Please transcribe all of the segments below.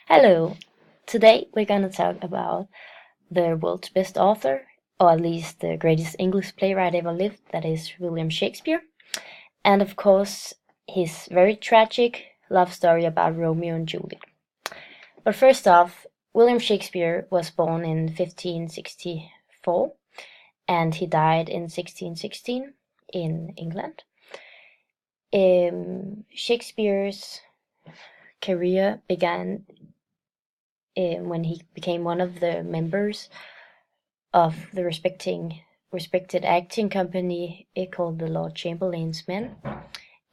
Hello! Today we're gonna talk about the world's best author, or at least the greatest English playwright ever lived, that is William Shakespeare, and of course his very tragic love story about Romeo and Juliet. But first off, William Shakespeare was born in 1564 and he died in 1616 in England. Shakespeare's career began when he became one of the members of the respected acting company called the Lord Chamberlain's Men,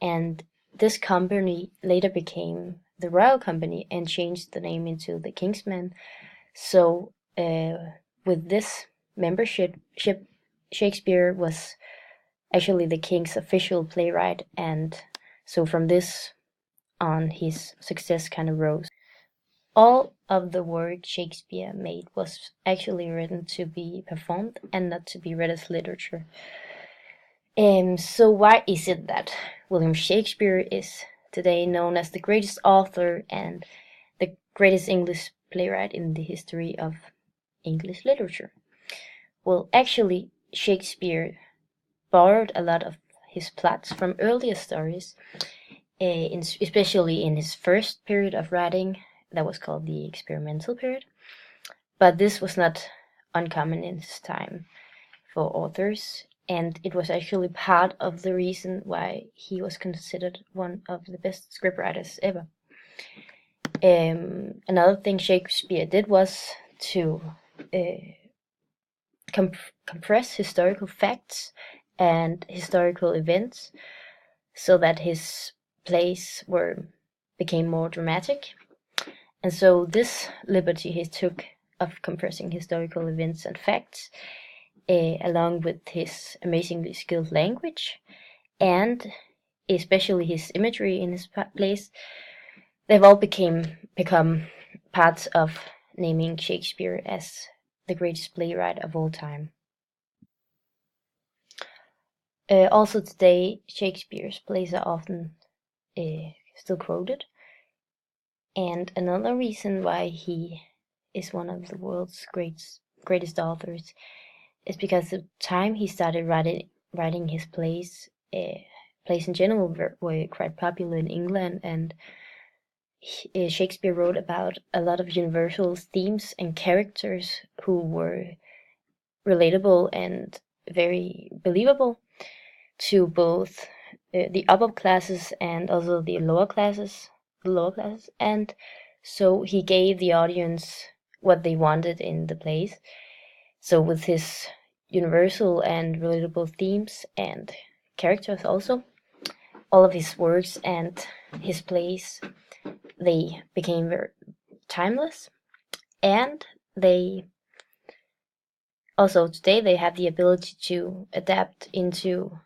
and this company later became the Royal Company and changed the name into the King's Men. So with this membership, Shakespeare was actually the king's official playwright, and so from this on his success kind of rose. All of the work Shakespeare made was actually written to be performed and not to be read as literature. So why is it that William Shakespeare is today known as the greatest author and the greatest English playwright in the history of English literature? Well, actually, Shakespeare borrowed a lot of his plots from earlier stories, especially in his first period of writing, that was called the experimental period. But this was not uncommon in his time for authors, and it was actually part of the reason why he was considered one of the best scriptwriters ever. Another thing Shakespeare did was to compress historical facts and historical events so that his plays became more dramatic. And so this liberty he took of compressing historical events and facts, along with his amazingly skilled language, and especially his imagery in his plays, they've all become parts of naming Shakespeare as the greatest playwright of all time. Also today, Shakespeare's plays are often still quoted. And another reason why he is one of the world's greatest authors is because the time he started writing his plays in general were quite popular in England, and Shakespeare wrote about a lot of universal themes and characters who were relatable and very believable to both the upper classes and also the lower classes, and so he gave the audience what they wanted in the plays. So with his universal and relatable themes and characters also, all of his works and his plays, they became very timeless, and they also today they have the ability to adapt into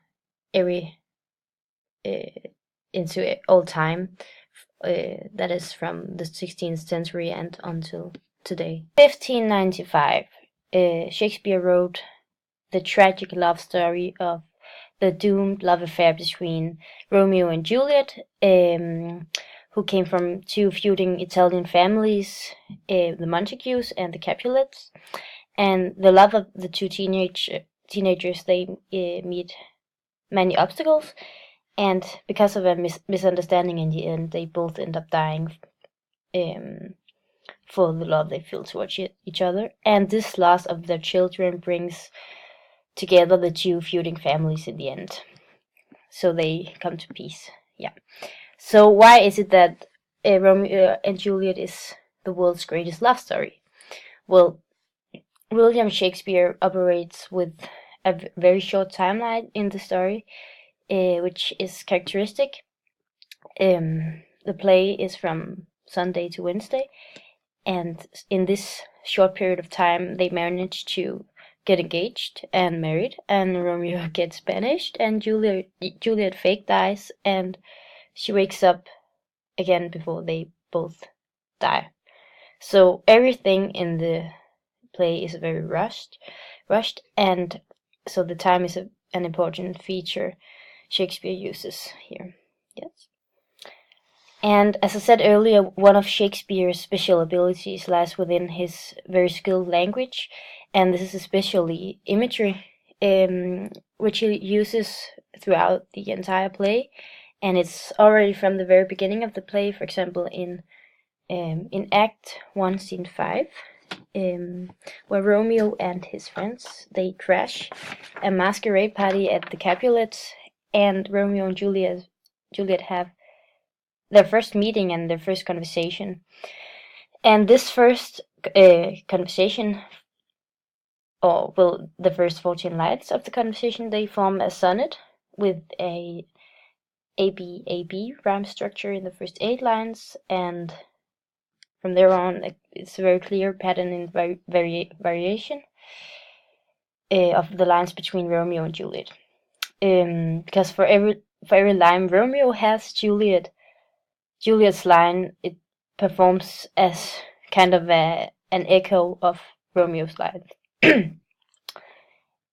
all time, that is from the 16th century and until today. 1595, Shakespeare wrote the tragic love story of the doomed love affair between Romeo and Juliet, who came from two feuding Italian families, the Montagues and the Capulets, and the love of the two teenagers, they meet many obstacles, and because of a misunderstanding in the end, they both end up dying for the love they feel towards each other. And this loss of their children brings together the two feuding families in the end. So they come to peace. Yeah. So why is it that Romeo and Juliet is the world's greatest love story? Well, William Shakespeare operates with a very short timeline in the story, which is characteristic. The play is from Sunday to Wednesday, and in this short period of time, they manage to get engaged and married, and Romeo gets banished, and Juliet fake dies, and she wakes up again before they both die. So everything in the play is very rushed, and so the time is an important feature Shakespeare uses here. Yes. And as I said earlier, one of Shakespeare's special abilities lies within his very skilled language, and this is especially imagery, which he uses throughout the entire play. And it's already from the very beginning of the play, for example, in Act 1, Scene 5, where Romeo and his friends, they crash a masquerade party at the Capulets, and Romeo and Juliet have their first meeting and their first conversation. And this first conversation, or well, the first 14 lines of the conversation, they form a sonnet with a A-B rhyme structure in the first 8 lines, and from there on, it's a very clear pattern in variation of the lines between Romeo and Juliet. Because for every line Romeo has, Juliet's line, it performs as kind of an echo of Romeo's line.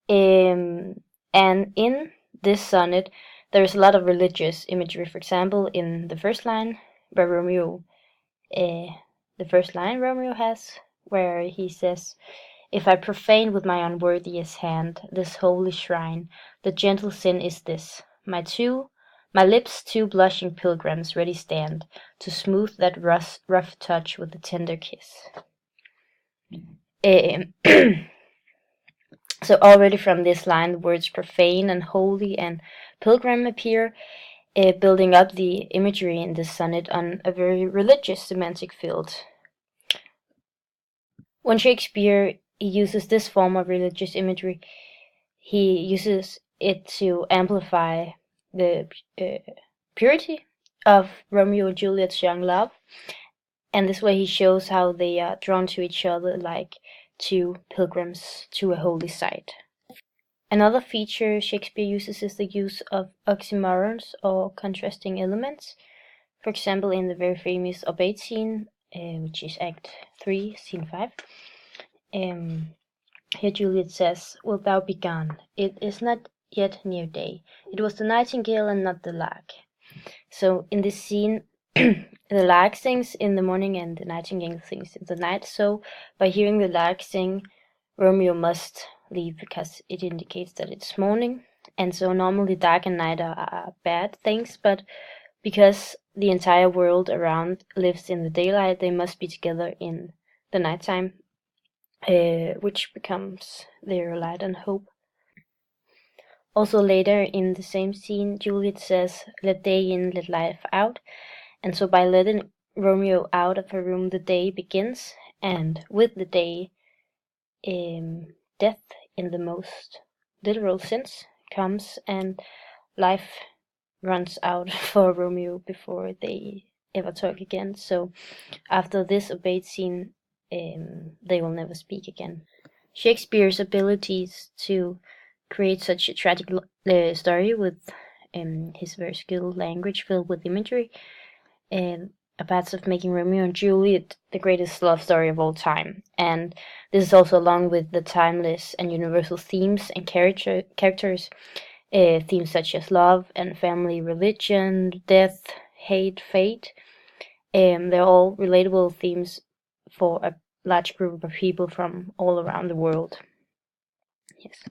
And in this sonnet, there's a lot of religious imagery. For example, in the first line, where Romeo, the first line Romeo has, where he says, "If I profane with my unworthiest hand this holy shrine, the gentle sin is this: my lips two blushing pilgrims ready stand to smooth that rough touch with a tender kiss." Um, so already from this line, the words profane and holy and pilgrim appear, building up the imagery in this sonnet on a very religious semantic field. When Shakespeare uses this form of religious imagery, he uses it to amplify the purity of Romeo and Juliet's young love, and this way he shows how they are drawn to each other like two pilgrims to a holy site. Another feature Shakespeare uses is the use of oxymorons or contrasting elements. For example, in the very famous Obeit scene, which is Act 3, Scene 5, here Juliet says, "Wilt thou be gone? It is not yet near day. It was the nightingale and not the lark." So in this scene, the lark sings in the morning and the nightingale sings in the night. So by hearing the lark sing, Romeo must leave because it indicates that it's morning. And so normally dark and night are bad things, but because the entire world around lives in the daylight, they must be together in the nighttime, which becomes their light and hope. Also later in the same scene, Juliet says, "Let day in, let life out." And so by letting Romeo out of her room, the day begins, and with the day, death in the most literal sense comes, and life runs out for Romeo before they ever talk again. So after this Obeit scene, they will never speak again. Shakespeare's abilities to create such a tragic story with his very skilled language filled with imagery, a path of making Romeo and Juliet the greatest love story of all time. And this is also along with the timeless and universal themes and characters, themes such as love and family, religion, death, hate, fate. They're all relatable themes for a large group of people from all around the world. Yes.